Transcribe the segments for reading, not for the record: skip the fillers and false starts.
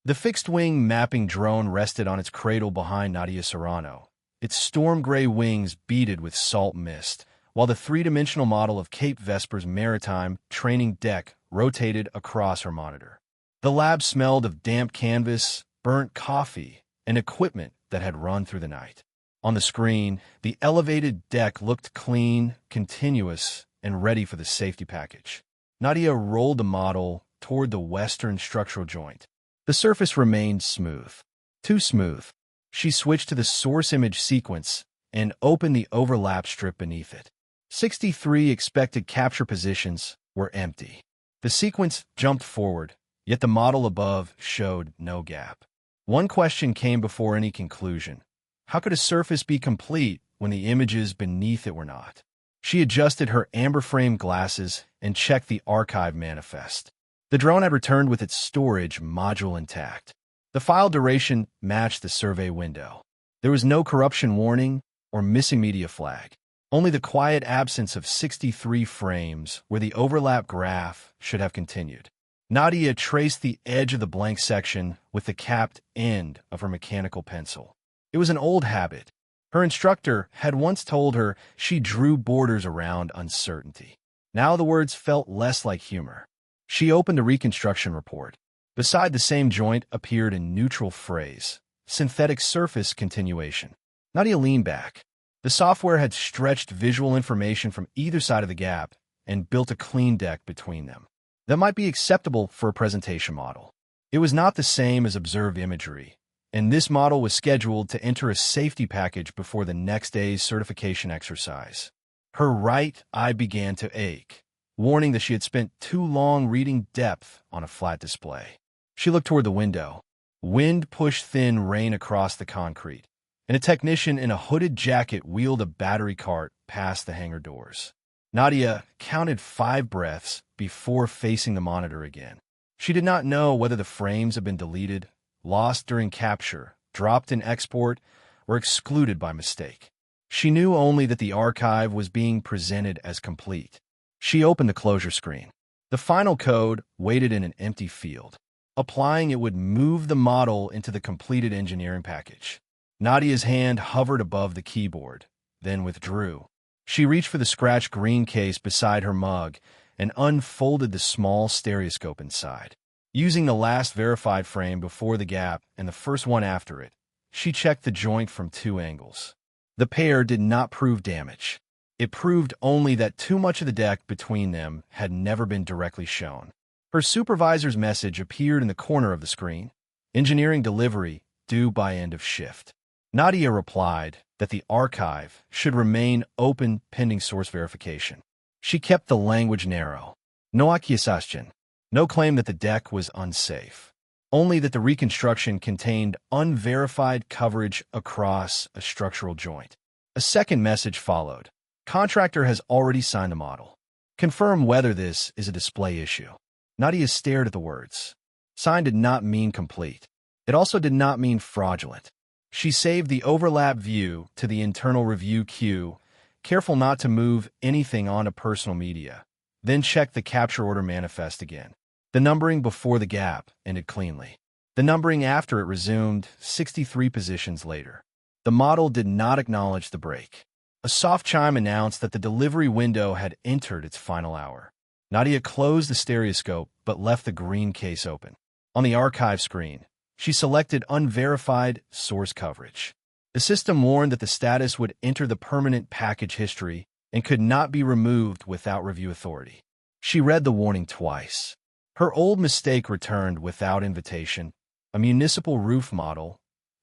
The fixed-wing mapping drone rested on its cradle behind Nadia Serrano, its storm-gray wings beaded with salt mist, while the three-dimensional model of Cape Vesper's maritime training deck rotated across her monitor. The lab smelled of damp canvas, burnt coffee, and equipment that had run through the night. On the screen, the elevated deck looked clean, continuous, and ready for the safety package. Nadia rolled the model toward the western structural joint. The surface remained smooth. Too smooth. She switched to the source image sequence and opened the overlap strip beneath it. 63 expected capture positions were empty. The sequence jumped forward, yet the model above showed no gap. One question came before any conclusion. How could a surface be complete when the images beneath it were not? She adjusted her amber-frame glasses and checked the archive manifest. The drone had returned with its storage module intact. The file duration matched the survey window. There was no corruption warning or missing media flag, only the quiet absence of 63 frames where the overlap graph should have continued. Nadia traced the edge of the blank section with the capped end of her mechanical pencil. It was an old habit. Her instructor had once told her she drew borders around uncertainty. Now the words felt less like humor. She opened the reconstruction report. Beside the same joint appeared a neutral phrase, synthetic surface continuation. Nadia leaned back. The software had stretched visual information from either side of the gap and built a clean deck between them. That might be acceptable for a presentation model. It was not the same as observed imagery, and this model was scheduled to enter a safety package before the next day's certification exercise. Her right eye began to ache, warning that she had spent too long reading depth on a flat display. She looked toward the window. Wind pushed thin rain across the concrete, and a technician in a hooded jacket wheeled a battery cart past the hangar doors. Nadia counted 5 breaths before facing the monitor again. She did not know whether the frames had been deleted, lost during capture, dropped in export, or excluded by mistake. She knew only that the archive was being presented as complete. She opened the closure screen. The final code waited in an empty field. Applying it would move the model into the completed engineering package. Nadia's hand hovered above the keyboard, then withdrew. She reached for the scratched green case beside her mug and unfolded the small stereoscope inside. Using the last verified frame before the gap and the first one after it, she checked the joint from 2 angles. The pair did not prove damage. It proved only that too much of the deck between them had never been directly shown. Her supervisor's message appeared in the corner of the screen. Engineering delivery due by end of shift. Nadia replied that the archive should remain open pending source verification. She kept the language narrow. No accusation. No claim that the deck was unsafe. Only that the reconstruction contained unverified coverage across a structural joint. A second message followed. Contractor has already signed the model. Confirm whether this is a display issue. Nadia stared at the words. Signed did not mean complete. It also did not mean fraudulent. She saved the overlap view to the internal review queue, careful not to move anything onto personal media, then checked the capture order manifest again. The numbering before the gap ended cleanly. The numbering after it resumed 63 positions later. The model did not acknowledge the break. A soft chime announced that the delivery window had entered its final hour. Nadia closed the stereoscope but left the green case open. On the archive screen, she selected unverified source coverage. The system warned that the status would enter the permanent package history and could not be removed without review authority. She read the warning twice. Her old mistake returned without invitation. A municipal roof model.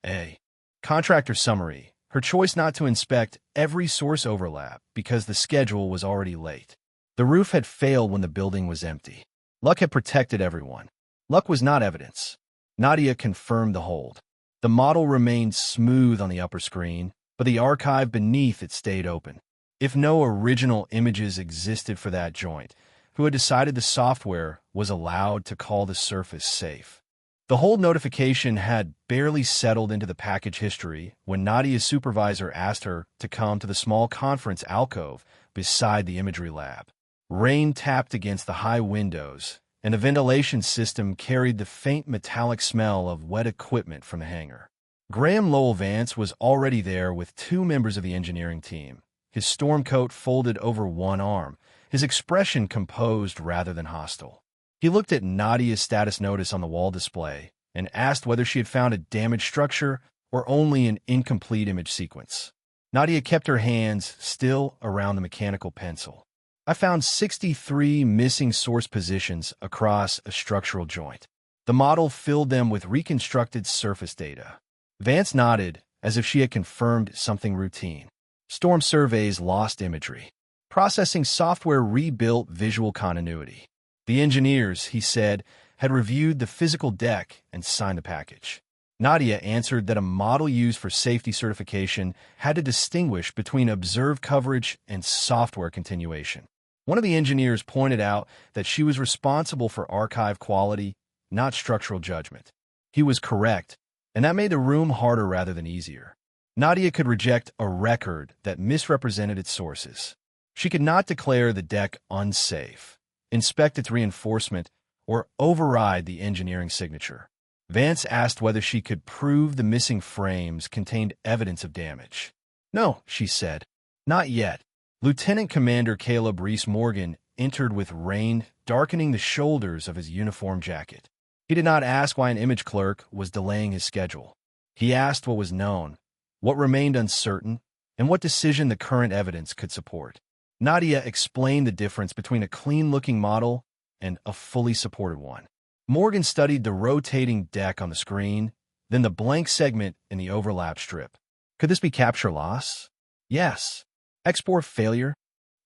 A contractor summary. Her choice not to inspect every source overlap because the schedule was already late. The roof had failed when the building was empty. Luck had protected everyone. Luck was not evidence. Nadia confirmed the hold. The model remained smooth on the upper screen, but the archive beneath it stayed open. If no original images existed for that joint, who had decided the software was allowed to call the surface safe? The hold notification had barely settled into the package history when Nadia's supervisor asked her to come to the small conference alcove beside the imagery lab. Rain tapped against the high windows, and the ventilation system carried the faint metallic smell of wet equipment from the hangar. Graham Lowell Vance was already there with two members of the engineering team, his storm coat folded over one arm, his expression composed rather than hostile. He looked at Nadia's status notice on the wall display and asked whether she had found a damaged structure or only an incomplete image sequence. Nadia kept her hands still around the mechanical pencil. I found 63 missing source positions across a structural joint. The model filled them with reconstructed surface data. Vance nodded as if she had confirmed something routine. Storm surveys lost imagery. Processing software rebuilt visual continuity. The engineers, he said, had reviewed the physical deck and signed the package. Nadia answered that a model used for safety certification had to distinguish between observed coverage and software continuation. One of the engineers pointed out that she was responsible for archive quality, not structural judgment. He was correct, and that made the room harder rather than easier. Nadia could reject a record that misrepresented its sources. She could not declare the deck unsafe, inspect its reinforcement, or override the engineering signature. Vance asked whether she could prove the missing frames contained evidence of damage. "No," she said. "Not yet." Lieutenant Commander Caleb Rhys Morgan entered with rain darkening the shoulders of his uniform jacket. He did not ask why an image clerk was delaying his schedule. He asked what was known, what remained uncertain, and what decision the current evidence could support. Nadia explained the difference between a clean-looking model and a fully supported one. Morgan studied the rotating deck on the screen, then the blank segment in the overlap strip. Could this be capture loss? Yes. Export failure?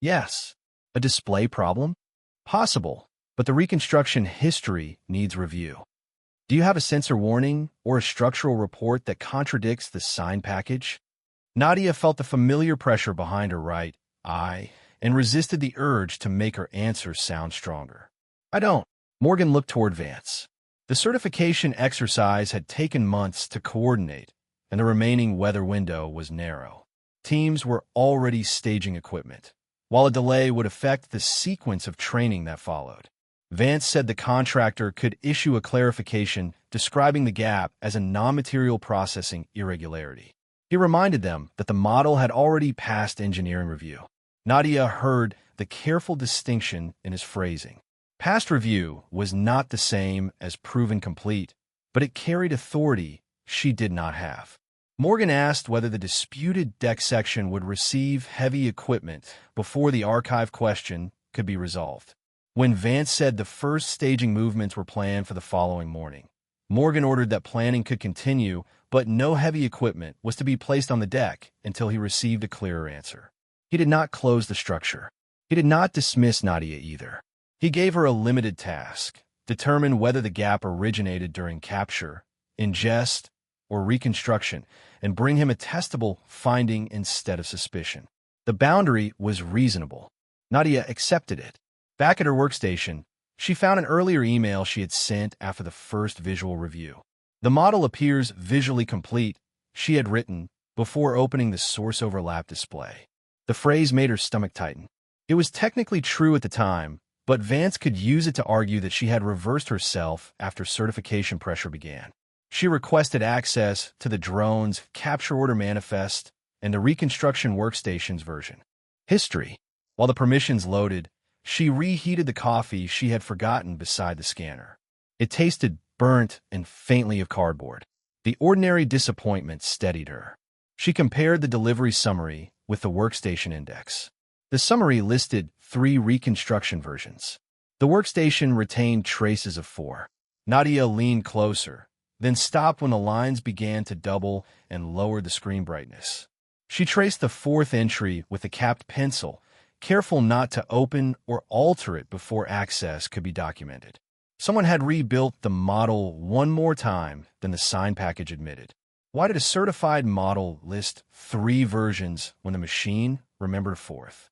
Yes. A display problem? Possible, but the reconstruction history needs review. Do you have a sensor warning or a structural report that contradicts the signed package? Nadia felt the familiar pressure behind her right eye and resisted the urge to make her answer sound stronger. "I don't." Morgan looked toward Vance. The certification exercise had taken months to coordinate, and the remaining weather window was narrow. Teams were already staging equipment, while a delay would affect the sequence of training that followed. Vance said the contractor could issue a clarification describing the gap as a non-material processing irregularity. He reminded them that the model had already passed engineering review. Nadia heard the careful distinction in his phrasing. Past review was not the same as proven complete, but it carried authority she did not have. Morgan asked whether the disputed deck section would receive heavy equipment before the archive question could be resolved. When Vance said the first staging movements were planned for the following morning, Morgan ordered that planning could continue, but no heavy equipment was to be placed on the deck until he received a clearer answer. He did not close the structure. He did not dismiss Nadia either. He gave her a limited task: determine whether the gap originated during capture, ingest, or reconstruction, and bring him a testable finding instead of suspicion. The boundary was reasonable. Nadia accepted it. Back at her workstation, she found an earlier email she had sent after the first visual review. "The model appears visually complete," she had written before opening the source overlap display. The phrase made her stomach tighten. It was technically true at the time, but Vance could use it to argue that she had reversed herself after certification pressure began. She requested access to the drone's capture order manifest and the reconstruction workstation's version. History. While the permissions loaded, she reheated the coffee she had forgotten beside the scanner. It tasted burnt and faintly of cardboard. The ordinary disappointment steadied her. She compared the delivery summary with the workstation index. The summary listed 3 reconstruction versions. The workstation retained traces of 4. Nadia leaned closer, then stopped when the lines began to double and lowered the screen brightness. She traced the 4th entry with a capped pencil, careful not to open or alter it before access could be documented. Someone had rebuilt the model one more time than the sign package admitted. Why did a certified model list 3 versions when the machine remembered a 4th?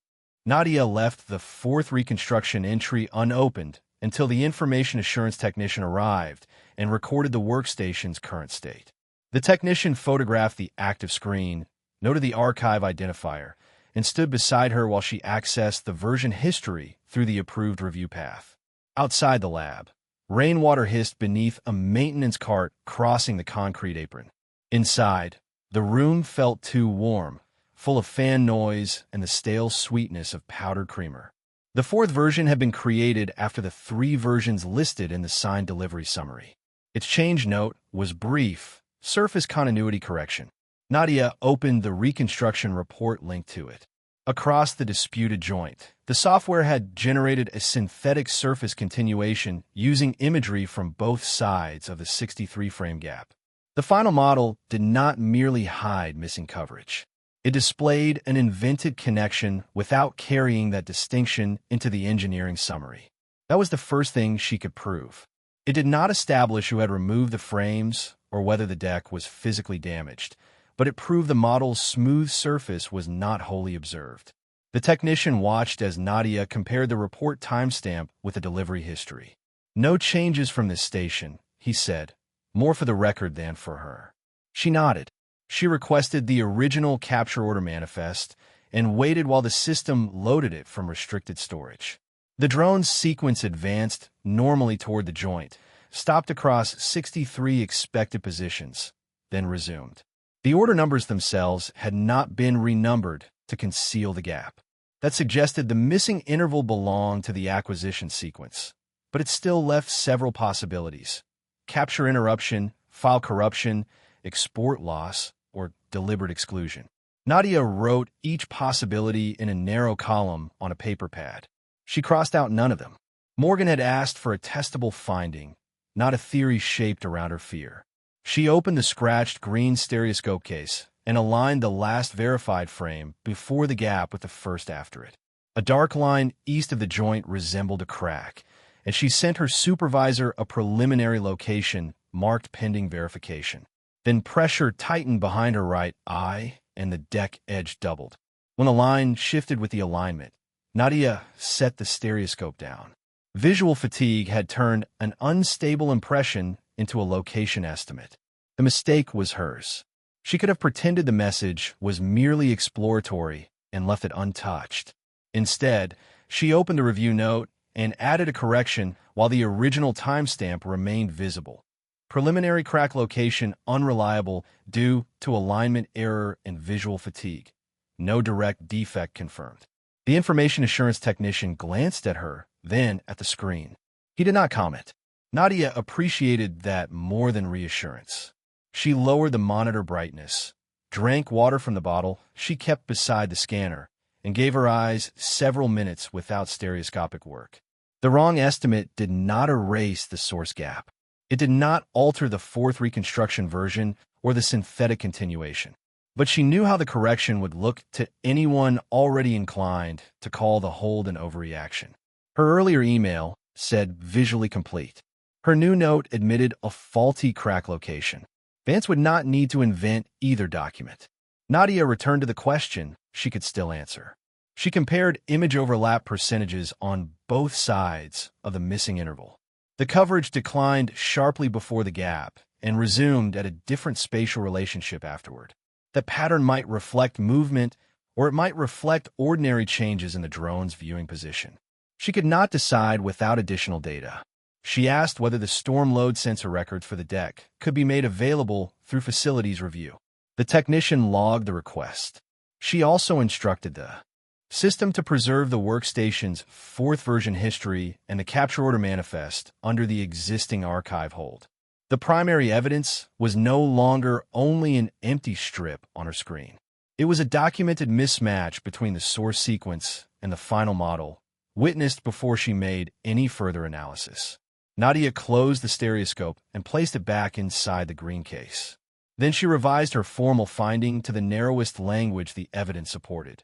Nadia left the 4th reconstruction entry unopened until the information assurance technician arrived and recorded the workstation's current state. The technician photographed the active screen, noted the archive identifier, and stood beside her while she accessed the version history through the approved review path. Outside the lab, rainwater hissed beneath a maintenance cart crossing the concrete apron. Inside, the room felt too warm, full of fan noise and the stale sweetness of powdered creamer. The fourth version had been created after the 3 versions listed in the signed delivery summary. Its change note was brief: surface continuity correction. Nadia opened the reconstruction report linked to it. Across the disputed joint, the software had generated a synthetic surface continuation using imagery from both sides of the 63-frame gap. The final model did not merely hide missing coverage. It displayed an invented connection without carrying that distinction into the engineering summary. That was the first thing she could prove. It did not establish who had removed the frames or whether the deck was physically damaged, but it proved the model's smooth surface was not wholly observed. The technician watched as Nadia compared the report timestamp with the delivery history. "No changes from this station," he said, more for the record than for her. She nodded. She requested the original capture order manifest and waited while the system loaded it from restricted storage. The drone's sequence advanced normally toward the joint, stopped across 63 expected positions, then resumed. The order numbers themselves had not been renumbered to conceal the gap. That suggested the missing interval belonged to the acquisition sequence, but it still left several possibilities: capture interruption, file corruption, export loss, or deliberate exclusion. Nadia wrote each possibility in a narrow column on a paper pad. She crossed out none of them. Morgan had asked for a testable finding, not a theory shaped around her fear. She opened the scratched green stereoscope case and aligned the last verified frame before the gap with the first after it. A dark line east of the joint resembled a crack, and she sent her supervisor a preliminary location marked pending verification. Then pressure tightened behind her right eye, and the deck edge doubled. When the line shifted with the alignment, Nadia set the stereoscope down. Visual fatigue had turned an unstable impression into a location estimate. The mistake was hers. She could have pretended the message was merely exploratory and left it untouched. Instead, she opened the review note and added a correction while the original timestamp remained visible. Preliminary crack location unreliable due to alignment error and visual fatigue. No direct defect confirmed. The information assurance technician glanced at her, then at the screen. He did not comment. Nadia appreciated that more than reassurance. She lowered the monitor brightness, drank water from the bottle she kept beside the scanner, and gave her eyes several minutes without stereoscopic work. The wrong estimate did not erase the source gap. It did not alter the fourth reconstruction version or the synthetic continuation. But she knew how the correction would look to anyone already inclined to call the hold an overreaction. Her earlier email said visually complete. Her new note admitted a faulty crack location. Vance would not need to invent either document. Nadia returned to the question she could still answer. She compared image overlap percentages on both sides of the missing interval. The coverage declined sharply before the gap and resumed at a different spatial relationship afterward. The pattern might reflect movement, or it might reflect ordinary changes in the drone's viewing position. She could not decide without additional data. She asked whether the storm load sensor records for the deck could be made available through facilities review. The technician logged the request. She also instructed the system to preserve the workstation's fourth version history and the capture order manifest under the existing archive hold. The primary evidence was no longer only an empty strip on her screen. It was a documented mismatch between the source sequence and the final model, witnessed before she made any further analysis. Nadia closed the stereoscope and placed it back inside the green case. Then she revised her formal finding to the narrowest language the evidence supported.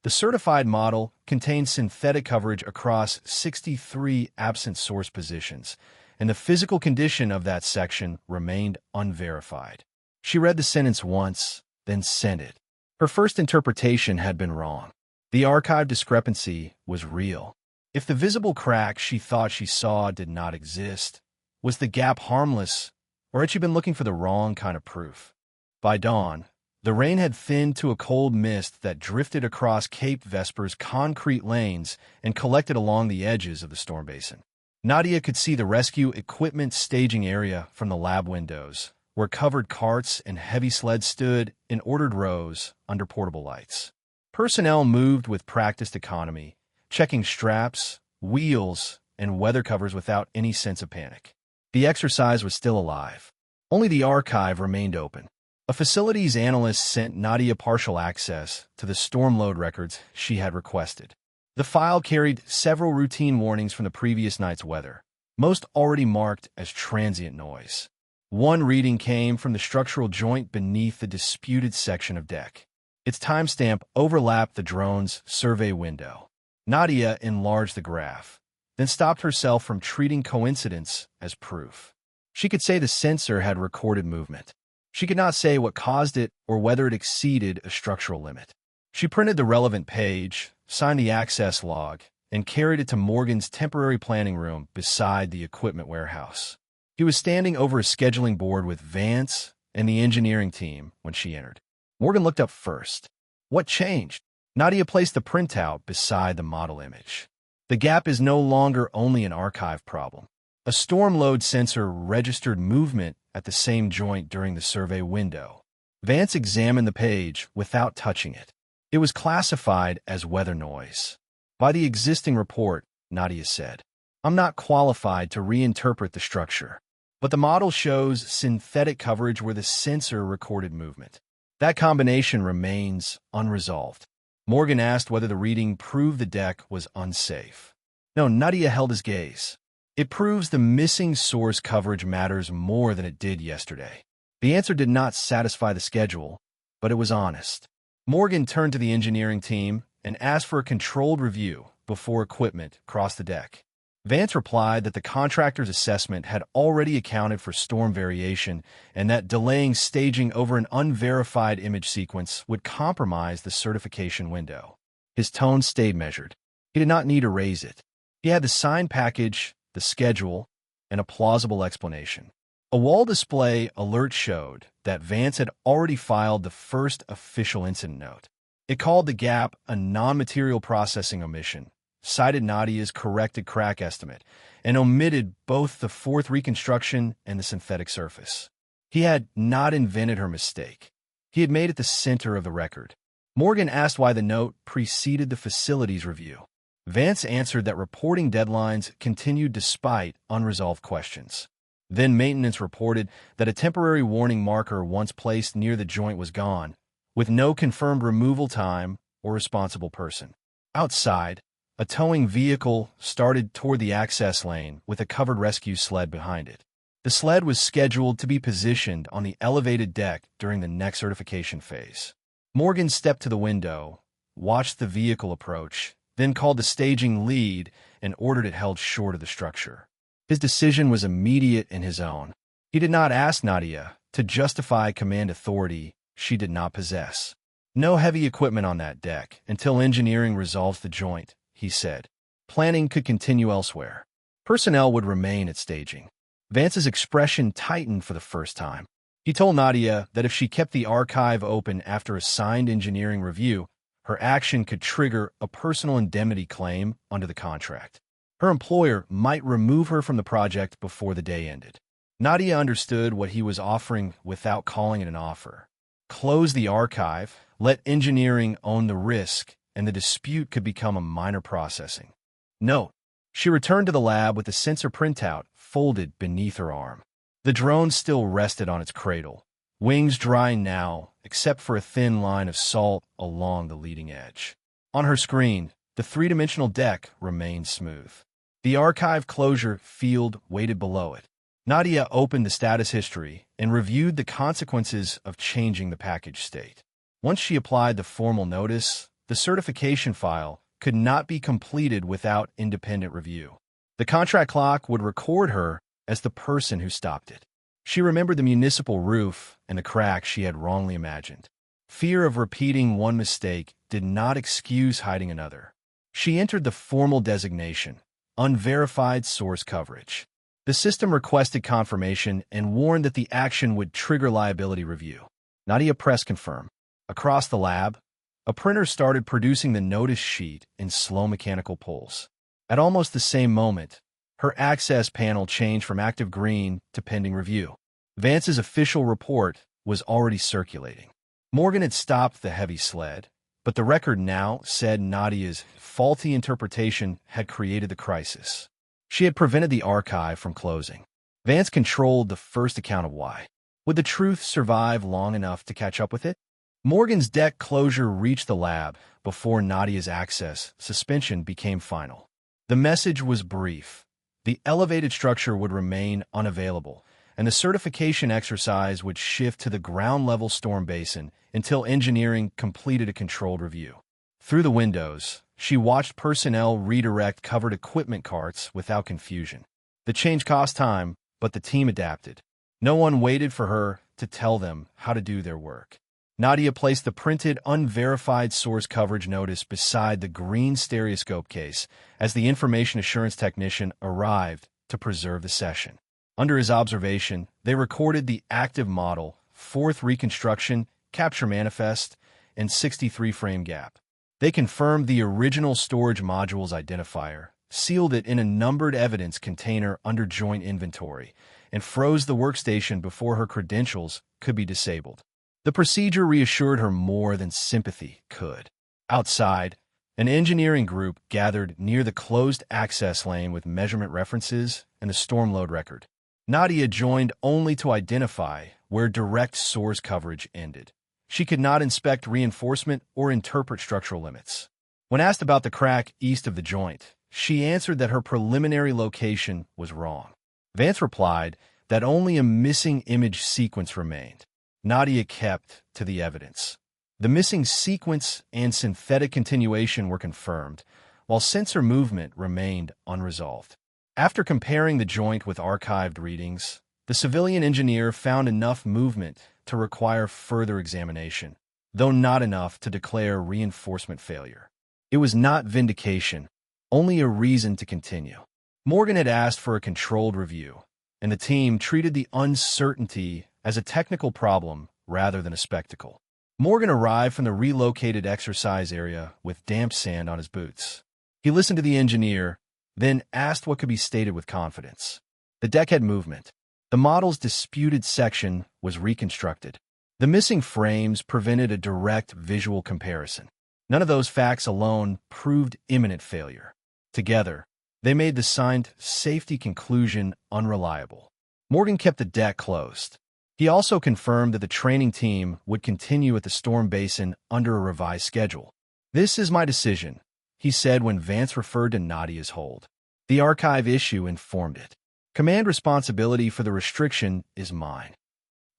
The certified model contained synthetic coverage across 63 absent source positions, and the physical condition of that section remained unverified. She read the sentence once, then sent it. Her first interpretation had been wrong. The archive discrepancy was real. If the visible crack she thought she saw did not exist, was the gap harmless, or had she been looking for the wrong kind of proof? By dawn, the rain had thinned to a cold mist that drifted across Cape Vesper's concrete lanes and collected along the edges of the storm basin. Nadia could see the rescue equipment staging area from the lab windows, where covered carts and heavy sleds stood in ordered rows under portable lights. Personnel moved with practiced economy, checking straps, wheels, and weather covers without any sense of panic. The exercise was still alive. Only the archive remained open. A facilities analyst sent Nadia partial access to the storm load records she had requested. The file carried several routine warnings from the previous night's weather, most already marked as transient noise. One reading came from the structural joint beneath the disputed section of deck. Its timestamp overlapped the drone's survey window. Nadia enlarged the graph, then stopped herself from treating coincidence as proof. She could say the sensor had recorded movement. She could not say what caused it or whether it exceeded a structural limit. She printed the relevant page, signed the access log, and carried it to Morgan's temporary planning room beside the equipment warehouse. He was standing over a scheduling board with Vance and the engineering team when she entered. Morgan looked up first. What changed? Nadia placed the printout beside the model image. The gap is no longer only an archive problem. A storm load sensor registered movement at the same joint during the survey window. Vance examined the page without touching it. It was classified as weather noise. By the existing report, Nadia said, I'm not qualified to reinterpret the structure, but the model shows synthetic coverage where the sensor recorded movement. That combination remains unresolved. Morgan asked whether the reading proved the deck was unsafe. No, Nadia held his gaze. It proves the missing source coverage matters more than it did yesterday. The answer did not satisfy the schedule, but it was honest. Morgan turned to the engineering team and asked for a controlled review before equipment crossed the deck. Vance replied that the contractor's assessment had already accounted for storm variation and that delaying staging over an unverified image sequence would compromise the certification window. His tone stayed measured. He did not need to raise it. He had the signed package, the schedule, and a plausible explanation. A wall display alert showed that Vance had already filed the first official incident note. It called the gap a non-material processing omission, cited Nadia's corrected crack estimate, and omitted both the fourth reconstruction and the synthetic surface. He had not invented her mistake. He had made it the center of the record. Morgan asked why the note preceded the facilities review. Vance answered that reporting deadlines continued despite unresolved questions. Then maintenance reported that a temporary warning marker once placed near the joint was gone, with no confirmed removal time or responsible person. Outside, a towing vehicle started toward the access lane with a covered rescue sled behind it. The sled was scheduled to be positioned on the elevated deck during the next certification phase. Morgan stepped to the window, watched the vehicle approach, then called the staging lead and ordered it held short of the structure. His decision was immediate and his own. He did not ask Nadia to justify command authority she did not possess. No heavy equipment on that deck until engineering resolves the joint, he said. Planning could continue elsewhere. Personnel would remain at staging. Vance's expression tightened for the first time. He told Nadia that if she kept the archive open after a signed engineering review, her action could trigger a personal indemnity claim under the contract. Her employer might remove her from the project before the day ended. Nadia understood what he was offering without calling it an offer. Close the archive, let engineering own the risk, and the dispute could become a minor processing. Note: she returned to the lab with the sensor printout folded beneath her arm. The drone still rested on its cradle, wings dry now, except for a thin line of salt along the leading edge. On her screen, the three-dimensional deck remained smooth. The archive closure field waited below it. Nadia opened the status history and reviewed the consequences of changing the package state. Once she applied the formal notice, the certification file could not be completed without independent review. The contract clock would record her as the person who stopped it. She remembered the municipal roof and the crack she had wrongly imagined. Fear of repeating one mistake did not excuse hiding another. She entered the formal designation, unverified source coverage. The system requested confirmation and warned that the action would trigger liability review. Nadia pressed confirm. Across the lab, a printer started producing the notice sheet in slow mechanical pulls. At almost the same moment, Her access panel changed from active green to pending review. Vance's official report was already circulating. Morgan had stopped the heavy sled, but the record now said Nadia's faulty interpretation had created the crisis. She had prevented the archive from closing. Vance controlled the first account of why. Would the truth survive long enough to catch up with it? Morgan's deck closure reached the lab before Nadia's access suspension became final. The message was brief. The elevated structure would remain unavailable, and the certification exercise would shift to the ground-level storm basin until engineering completed a controlled review. Through the windows, she watched personnel redirect covered equipment carts without confusion. The change cost time, but the team adapted. No one waited for her to tell them how to do their work. Nadia placed the printed, unverified source coverage notice beside the green stereoscope case as the information assurance technician arrived to preserve the session. Under his observation, they recorded the active model, fourth reconstruction, capture manifest, and 63-frame gap. They confirmed the original storage module's identifier, sealed it in a numbered evidence container under joint inventory, and froze the workstation before her credentials could be disabled. The procedure reassured her more than sympathy could. Outside, an engineering group gathered near the closed access lane with measurement references and the storm load record. Nadia joined only to identify where direct source coverage ended. She could not inspect reinforcement or interpret structural limits. When asked about the crack east of the joint, she answered that her preliminary location was wrong. Vance replied that only a missing image sequence remained. Nadia kept to the evidence. The missing sequence and synthetic continuation were confirmed, while sensor movement remained unresolved. After comparing the joint with archived readings, the civilian engineer found enough movement to require further examination, though not enough to declare reinforcement failure. It was not vindication, only a reason to continue. Morgan had asked for a controlled review, and the team treated the uncertainty as a technical problem rather than a spectacle. Morgan arrived from the relocated exercise area with damp sand on his boots. He listened to the engineer, then asked what could be stated with confidence. The deck had movement. The model's disputed section was reconstructed. The missing frames prevented a direct visual comparison. None of those facts alone proved imminent failure. Together, they made the signed safety conclusion unreliable. Morgan kept the deck closed. He also confirmed that the training team would continue at the storm basin under a revised schedule. "This is my decision," he said when Vance referred to Nadia's hold. "The archive issue informed it. Command responsibility for the restriction is mine."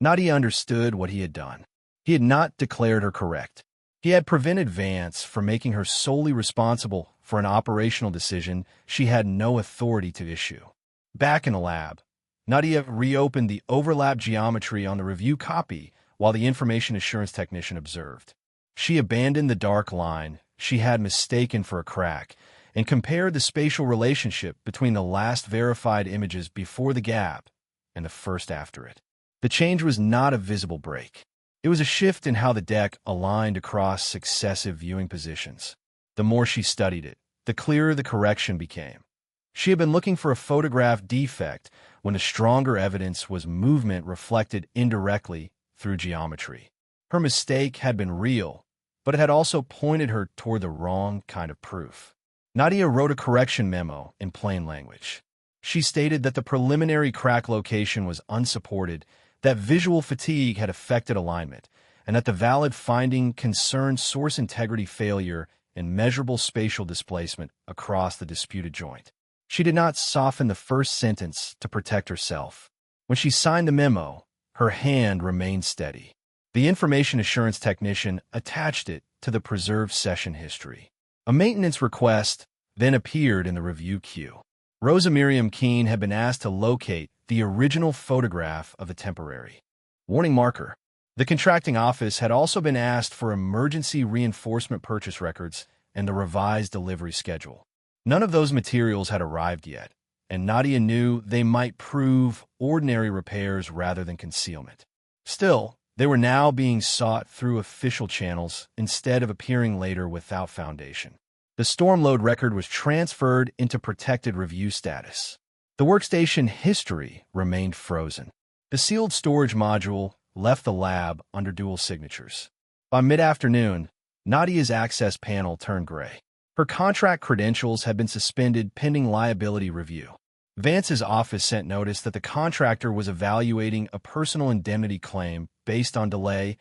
Nadia understood what he had done. He had not declared her correct. He had prevented Vance from making her solely responsible for an operational decision she had no authority to issue. Back in the lab, Nadia reopened the overlap geometry on the review copy while the information assurance technician observed. She abandoned the dark line she had mistaken for a crack and compared the spatial relationship between the last verified images before the gap and the first after it. The change was not a visible break. It was a shift in how the deck aligned across successive viewing positions. The more she studied it, the clearer the correction became. She had been looking for a photograph defect when the stronger evidence was movement reflected indirectly through geometry. Her mistake had been real, but it had also pointed her toward the wrong kind of proof. Nadia wrote a correction memo in plain language. She stated that the preliminary crack location was unsupported, that visual fatigue had affected alignment, and that the valid finding concerned source integrity failure and measurable spatial displacement across the disputed joint. She did not soften the first sentence to protect herself. When she signed the memo, her hand remained steady. The information assurance technician attached it to the preserved session history. A maintenance request then appeared in the review queue. Rosa Miriam Keene had been asked to locate the original photograph of the temporary warning marker. The contracting office had also been asked for emergency reinforcement purchase records and the revised delivery schedule. None of those materials had arrived yet, and Nadia knew they might prove ordinary repairs rather than concealment. Still, they were now being sought through official channels instead of appearing later without foundation. The storm load record was transferred into protected review status. The workstation history remained frozen. The sealed storage module left the lab under dual signatures. By mid-afternoon, Nadia's access panel turned gray. Her contract credentials had been suspended pending liability review. Vance's office sent notice that the contractor was evaluating a personal indemnity claim based on delay,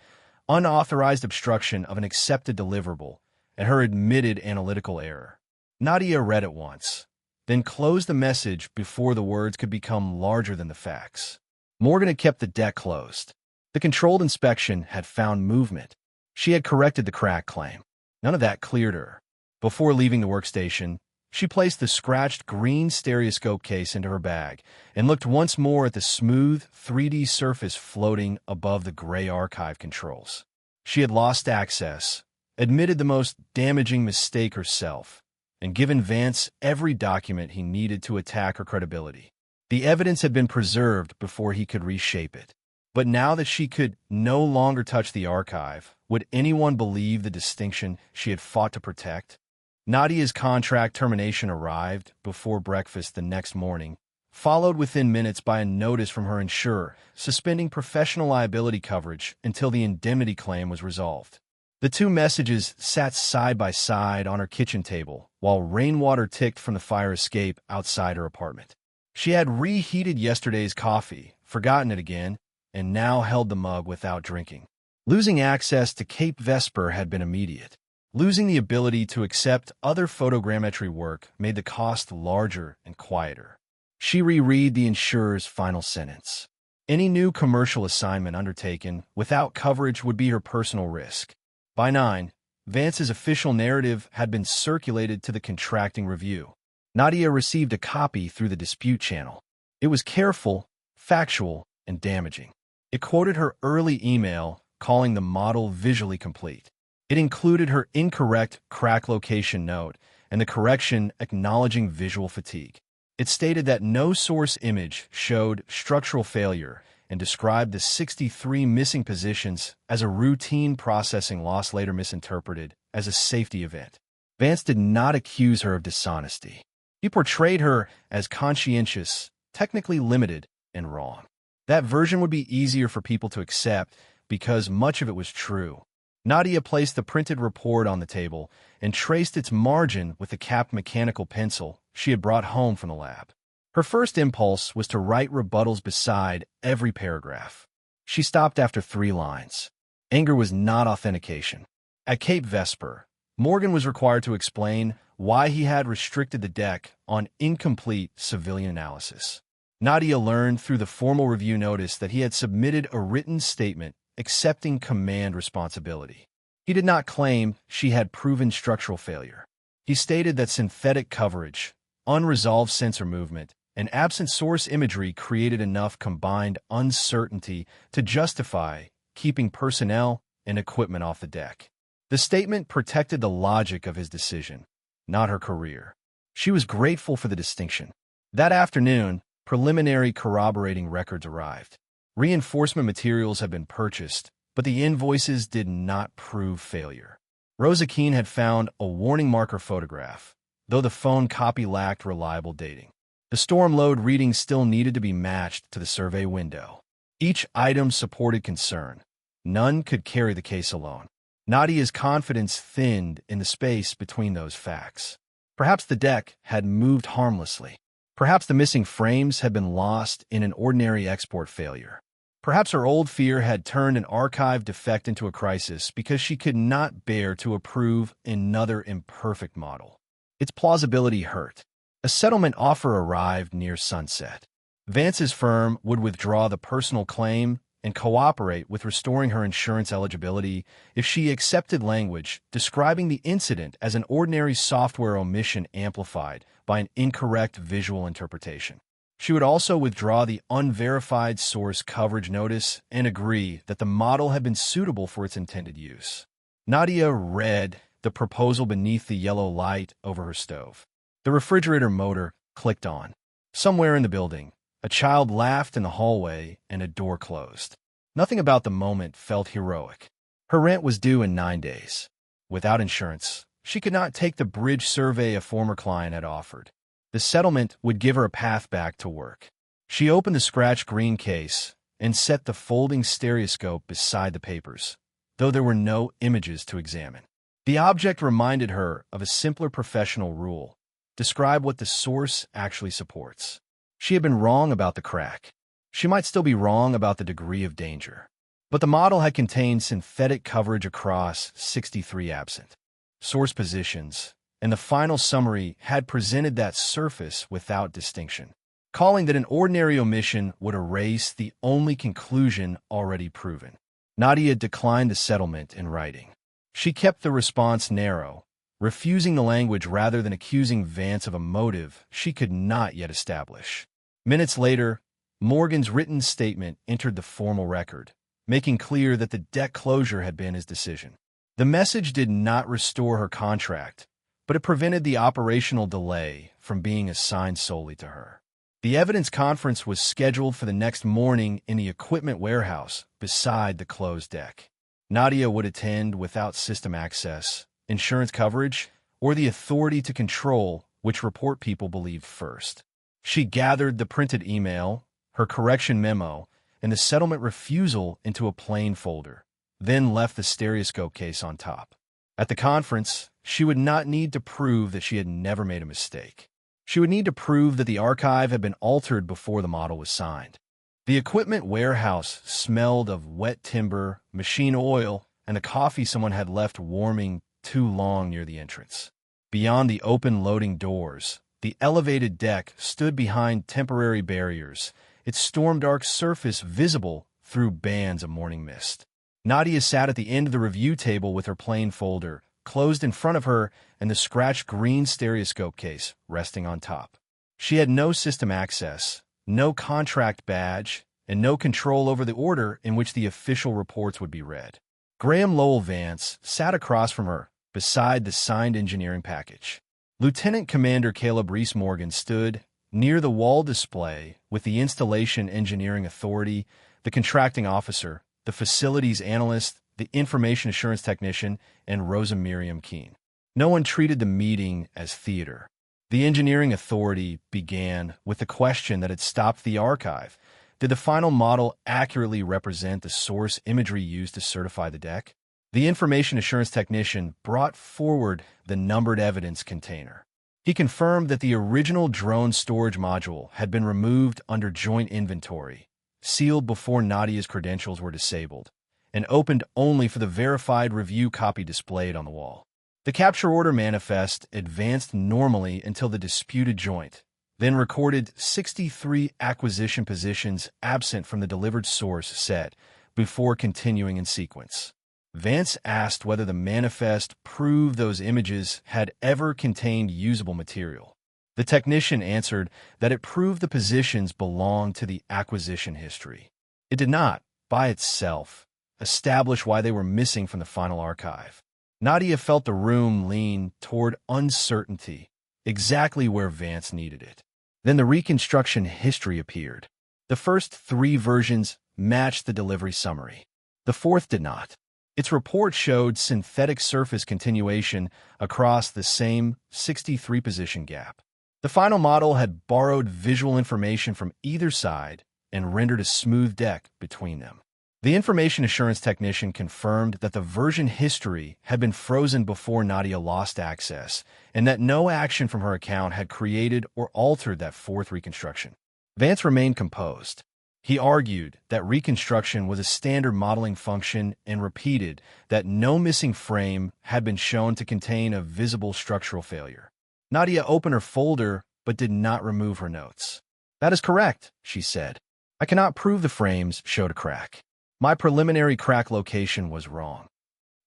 unauthorized obstruction of an accepted deliverable, and her admitted analytical error. Nadia read it once, then closed the message before the words could become larger than the facts. Morgan had kept the deck closed. The controlled inspection had found movement. She had corrected the crack claim. None of that cleared her. Before leaving the workstation, she placed the scratched green stereoscope case into her bag and looked once more at the smooth, 3D surface floating above the gray archive controls. She had lost access, admitted the most damaging mistake herself, and given Vance every document he needed to attack her credibility. The evidence had been preserved before he could reshape it. But now that she could no longer touch the archive, would anyone believe the distinction she had fought to protect? Nadia's contract termination arrived before breakfast the next morning, followed within minutes by a notice from her insurer suspending professional liability coverage until the indemnity claim was resolved. The two messages sat side by side on her kitchen table while rainwater ticked from the fire escape outside her apartment. She had reheated yesterday's coffee, forgotten it again, and now held the mug without drinking. Losing access to Cape Vesper had been immediate. Losing the ability to accept other photogrammetry work made the cost larger and quieter. She reread the insurer's final sentence. Any new commercial assignment undertaken without coverage would be her personal risk. By 9, Vance's official narrative had been circulated to the contracting review. Nadia received a copy through the dispute channel. It was careful, factual, and damaging. It quoted her early email calling the model visually complete. It included her incorrect crack location note and the correction acknowledging visual fatigue. It stated that no source image showed structural failure and described the 63 missing positions as a routine processing loss later misinterpreted as a safety event. Vance did not accuse her of dishonesty. He portrayed her as conscientious, technically limited, and wrong. That version would be easier for people to accept because much of it was true. Nadia placed the printed report on the table and traced its margin with the capped mechanical pencil she had brought home from the lab. Her first impulse was to write rebuttals beside every paragraph. She stopped after 3 lines. Anger was not authentication. At Cape Vesper, Morgan was required to explain why he had restricted the deck on incomplete civilian analysis. Nadia learned through the formal review notice that he had submitted a written statement accepting command responsibility. He did not claim she had proven structural failure. He stated that synthetic coverage, unresolved sensor movement, and absent source imagery created enough combined uncertainty to justify keeping personnel and equipment off the deck. The statement protected the logic of his decision, not her career. She was grateful for the distinction. That afternoon, preliminary corroborating records arrived. Reinforcement materials had been purchased, but the invoices did not prove failure. Rosa Keene had found a warning marker photograph, though the phone copy lacked reliable dating. The storm load readings still needed to be matched to the survey window. Each item supported concern. None could carry the case alone. Nadia's confidence thinned in the space between those facts. Perhaps the deck had moved harmlessly. Perhaps the missing frames had been lost in an ordinary export failure. Perhaps her old fear had turned an archive defect into a crisis because she could not bear to approve another imperfect model. Its plausibility hurt. A settlement offer arrived near sunset. Vance's firm would withdraw the personal claim and cooperate with restoring her insurance eligibility if she accepted language describing the incident as an ordinary software omission amplified by an incorrect visual interpretation. She would also withdraw the unverified source coverage notice and agree that the model had been suitable for its intended use. Nadia read the proposal beneath the yellow light over her stove. The refrigerator motor clicked on. Somewhere in the building, a child laughed in the hallway and a door closed. Nothing about the moment felt heroic. Her rent was due in 9 days. Without insurance, she could not take the bridge survey a former client had offered. The settlement would give her a path back to work. She opened the scratched green case and set the folding stereoscope beside the papers, though there were no images to examine. The object reminded her of a simpler professional rule: describe what the source actually supports. She had been wrong about the crack. She might still be wrong about the degree of danger. But the model had contained synthetic coverage across 63 absent source positions, and the final summary had presented that surface without distinction, calling that an ordinary omission would erase the only conclusion already proven. Nadia declined the settlement in writing. She kept the response narrow, refusing the language rather than accusing Vance of a motive she could not yet establish. Minutes later, Morgan's written statement entered the formal record, making clear that the deck closure had been his decision. The message did not restore her contract, but it prevented the operational delay from being assigned solely to her. The evidence conference was scheduled for the next morning in the equipment warehouse beside the closed deck. Nadia would attend without system access, insurance coverage, or the authority to control which report people believed first. She gathered the printed email, her correction memo, and the settlement refusal into a plain folder, then left the stereoscope case on top. At the conference, she would not need to prove that she had never made a mistake. She would need to prove that the archive had been altered before the model was signed. The equipment warehouse smelled of wet timber, machine oil, and the coffee someone had left warming too long near the entrance. Beyond the open loading doors, the elevated deck stood behind temporary barriers, its storm-dark surface visible through bands of morning mist. Nadia sat at the end of the review table with her plain folder closed in front of her and the scratched green stereoscope case resting on top. She had no system access, no contract badge, and no control over the order in which the official reports would be read. Graham Lowell Vance sat across from her, beside the signed engineering package. Lieutenant Commander Caleb Rhys Morgan stood near the wall display with the installation engineering authority, the contracting officer, the facilities analyst, the information assurance technician, and Rosa Miriam Keene. No one treated the meeting as theater. The engineering authority began with the question that had stopped the archive. Did the final model accurately represent the source imagery used to certify the deck? The information assurance technician brought forward the numbered evidence container. He confirmed that the original drone storage module had been removed under joint inventory, sealed before Nadia's credentials were disabled, and opened only for the verified review copy displayed on the wall. The capture order manifest advanced normally until the disputed joint, then recorded 63 acquisition positions absent from the delivered source set before continuing in sequence. Vance asked whether the manifest proved those images had ever contained usable material. The technician answered that it proved the positions belonged to the acquisition history. It did not, by itself, establish why they were missing from the final archive. Nadia felt the room lean toward uncertainty, exactly where Vance needed it. Then the reconstruction history appeared. The first 3 versions matched the delivery summary. The fourth did not. Its report showed synthetic surface continuation across the same 63-position gap. The final model had borrowed visual information from either side and rendered a smooth deck between them. The information assurance technician confirmed that the version history had been frozen before Nadia lost access, and that no action from her account had created or altered that fourth reconstruction. Vance remained composed. He argued that reconstruction was a standard modeling function and repeated that no missing frame had been shown to contain a visible structural failure. Nadia opened her folder but did not remove her notes. "That is correct," she said. "I cannot prove the frames showed a crack. My preliminary crack location was wrong."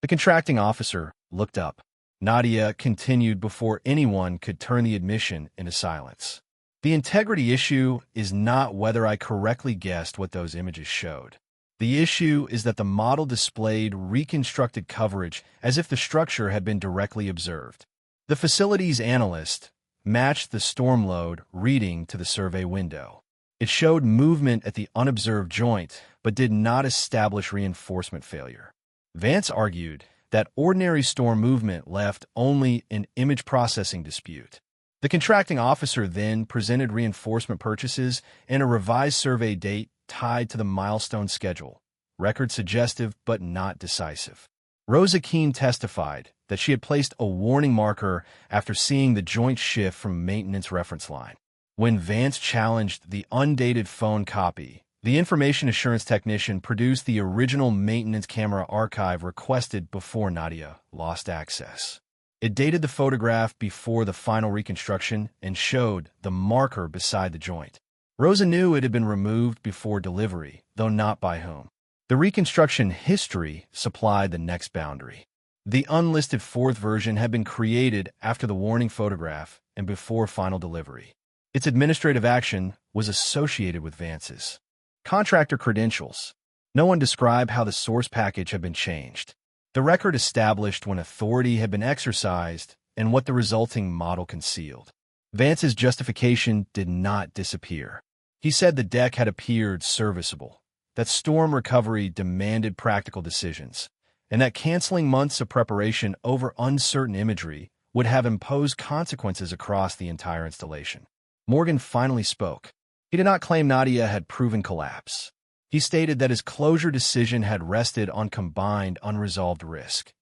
The contracting officer looked up. Nadia continued before anyone could turn the admission into silence. "The integrity issue is not whether I correctly guessed what those images showed. The issue is that the model displayed reconstructed coverage as if the structure had been directly observed. The facilities analyst matched the storm load reading to the survey window. It showed movement at the unobserved joint, but did not establish reinforcement failure." Vance argued that ordinary storm movement left only an image processing dispute. The contracting officer then presented reinforcement purchases and a revised survey date tied to the milestone schedule. Record suggestive but not decisive. Rosa Keene testified that she had placed a warning marker after seeing the joint shift from maintenance reference line. When Vance challenged the undated phone copy, the information assurance technician produced the original maintenance camera archive requested before Nadia lost access. It dated the photograph before the final reconstruction and showed the marker beside the joint. Rosa knew it had been removed before delivery, though not by whom. The reconstruction history supplied the next boundary. The unlisted fourth version had been created after the warning photograph and before final delivery. Its administrative action was associated with Vance's contractor credentials. No one described how the source package had been changed. The record established when authority had been exercised and what the resulting model concealed. Vance's justification did not disappear. He said the deck had appeared serviceable, that storm recovery demanded practical decisions, and that canceling months of preparation over uncertain imagery would have imposed consequences across the entire installation. Morgan finally spoke. He did not claim Nadia had proven collapse. He stated that his closure decision had rested on combined unresolved risk: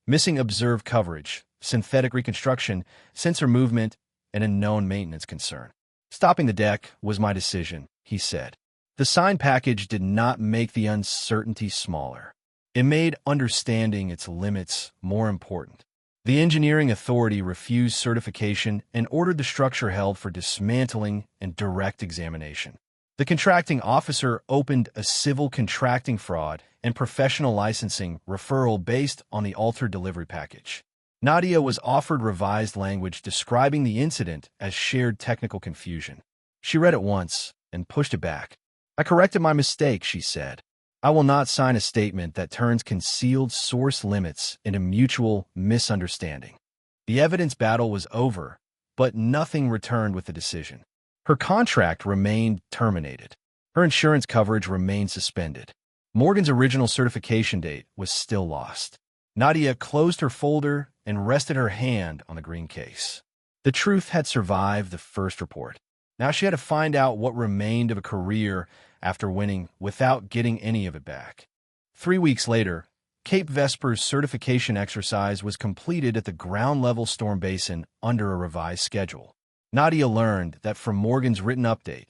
missing observed coverage, synthetic reconstruction, sensor movement, and a known maintenance concern. Stopping the deck was my decision, he said. The signed package did not make the uncertainty smaller. It made understanding its limits more important. The engineering authority refused certification and ordered the structure held for dismantling and direct examination. The contracting officer opened a civil contracting fraud and professional licensing referral based on the altered delivery package. Nadia was offered revised language describing the incident as shared technical confusion. She read it once and pushed it back. I corrected my mistake, she said. I will not sign a statement that turns concealed source limits into mutual misunderstanding. The evidence battle was over, but nothing returned with the decision. Her contract remained terminated. Her insurance coverage remained suspended. Morgan's original certification date was still lost. Nadia closed her folder and rested her hand on the green case. The truth had survived the first report. Now she had to find out what remained of a career after winning without getting any of it back. 3 weeks later, Cape Vesper's certification exercise was completed at the ground-level storm basin under a revised schedule. Nadia learned that from Morgan's written update,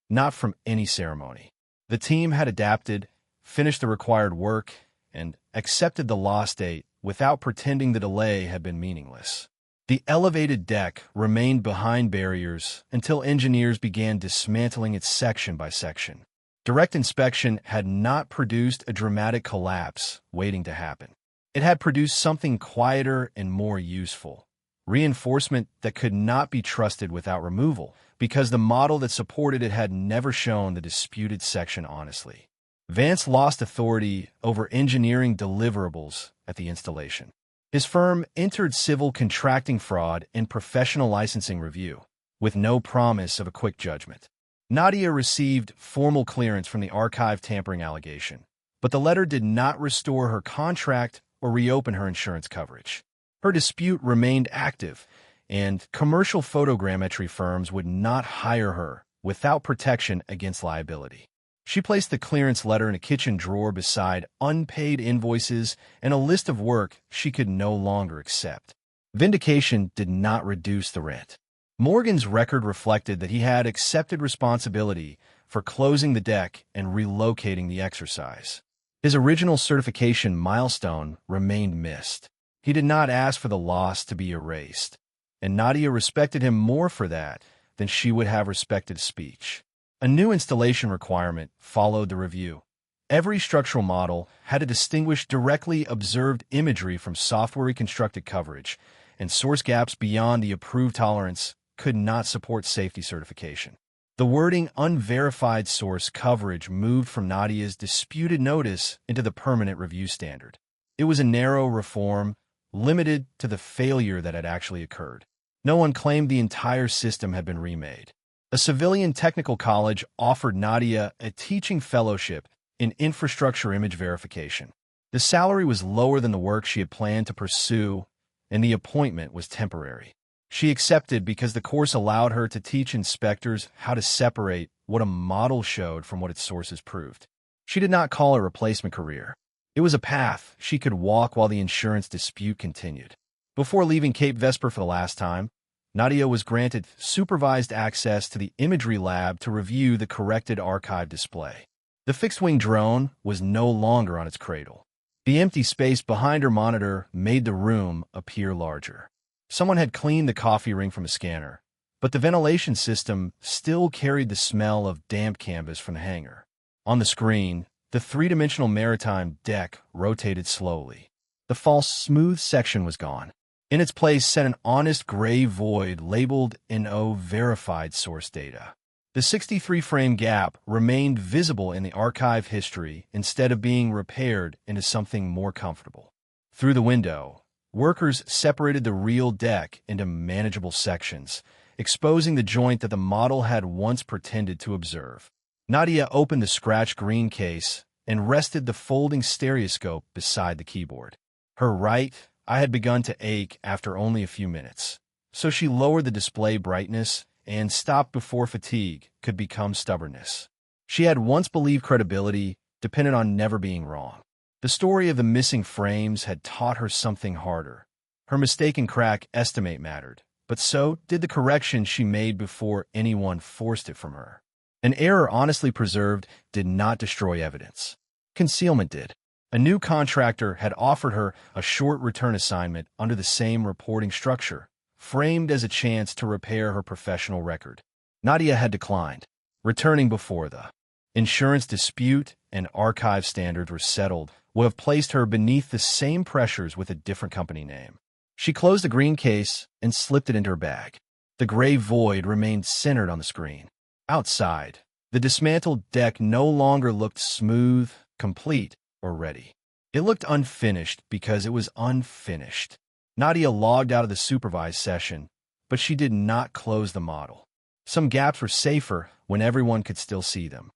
not from any ceremony. The team had adapted, finished the required work, and accepted the lost date without pretending the delay had been meaningless. The elevated deck remained behind barriers until engineers began dismantling it section by section. Direct inspection had not produced a dramatic collapse waiting to happen. It had produced something quieter and more useful. Reinforcement that could not be trusted without removal, because the model that supported it had never shown the disputed section honestly. Vance lost authority over engineering deliverables at the installation. His firm entered civil contracting fraud and professional licensing review, with no promise of a quick judgment. Nadia received formal clearance from the archive tampering allegation, but the letter did not restore her contract or reopen her insurance coverage. Her dispute remained active, and commercial photogrammetry firms would not hire her without protection against liability. She placed the clearance letter in a kitchen drawer beside unpaid invoices and a list of work she could no longer accept. Vindication did not reduce the rent. Morgan's record reflected that he had accepted responsibility for closing the deck and relocating the exercise. His original certification milestone remained missed. He did not ask for the loss to be erased, and Nadia respected him more for that than she would have respected speech. A new installation requirement followed the review. Every structural model had to distinguish directly observed imagery from software reconstructed coverage, and source gaps beyond the approved tolerance could not support safety certification. The wording unverified source coverage moved from Nadia's disputed notice into the permanent review standard. It was a narrow reform, limited to the failure that had actually occurred. No one claimed the entire system had been remade. A civilian technical college offered Nadia a teaching fellowship in infrastructure image verification. The salary was lower than the work she had planned to pursue, and the appointment was temporary. She accepted because the course allowed her to teach inspectors how to separate what a model showed from what its sources proved. She did not call it a replacement career. It was a path she could walk while the insurance dispute continued. Before leaving Cape Vesper for the last time, Nadia was granted supervised access to the imagery lab to review the corrected archive display. The fixed-wing drone was no longer on its cradle. The empty space behind her monitor made the room appear larger. Someone had cleaned the coffee ring from a scanner, but the ventilation system still carried the smell of damp canvas from the hangar. On the screen, the three-dimensional maritime deck rotated slowly. The false smooth section was gone. In its place sat an honest gray void labeled NO verified source data. The 63-frame gap remained visible in the archive history instead of being repaired into something more comfortable. Through the window, workers separated the real deck into manageable sections, exposing the joint that the model had once pretended to observe. Nadia opened the scratched green case and rested the folding stereoscope beside the keyboard. Her right eye had begun to ache after only a few minutes, so she lowered the display brightness and stopped before fatigue could become stubbornness. She had once believed credibility depended on never being wrong. The story of the missing frames had taught her something harder. Her mistaken crack estimate mattered, but so did the correction she made before anyone forced it from her. An error honestly preserved did not destroy evidence. Concealment did. A new contractor had offered her a short return assignment under the same reporting structure, framed as a chance to repair her professional record. Nadia had declined, returning before the insurance dispute and archive standards were settled would have placed her beneath the same pressures with a different company name. She closed the green case and slipped it into her bag. The gray void remained centered on the screen. Outside, the dismantled deck no longer looked smooth, complete, or ready. It looked unfinished because it was unfinished. Nadia logged out of the supervised session, but she did not close the model. Some gaps were safer when everyone could still see them.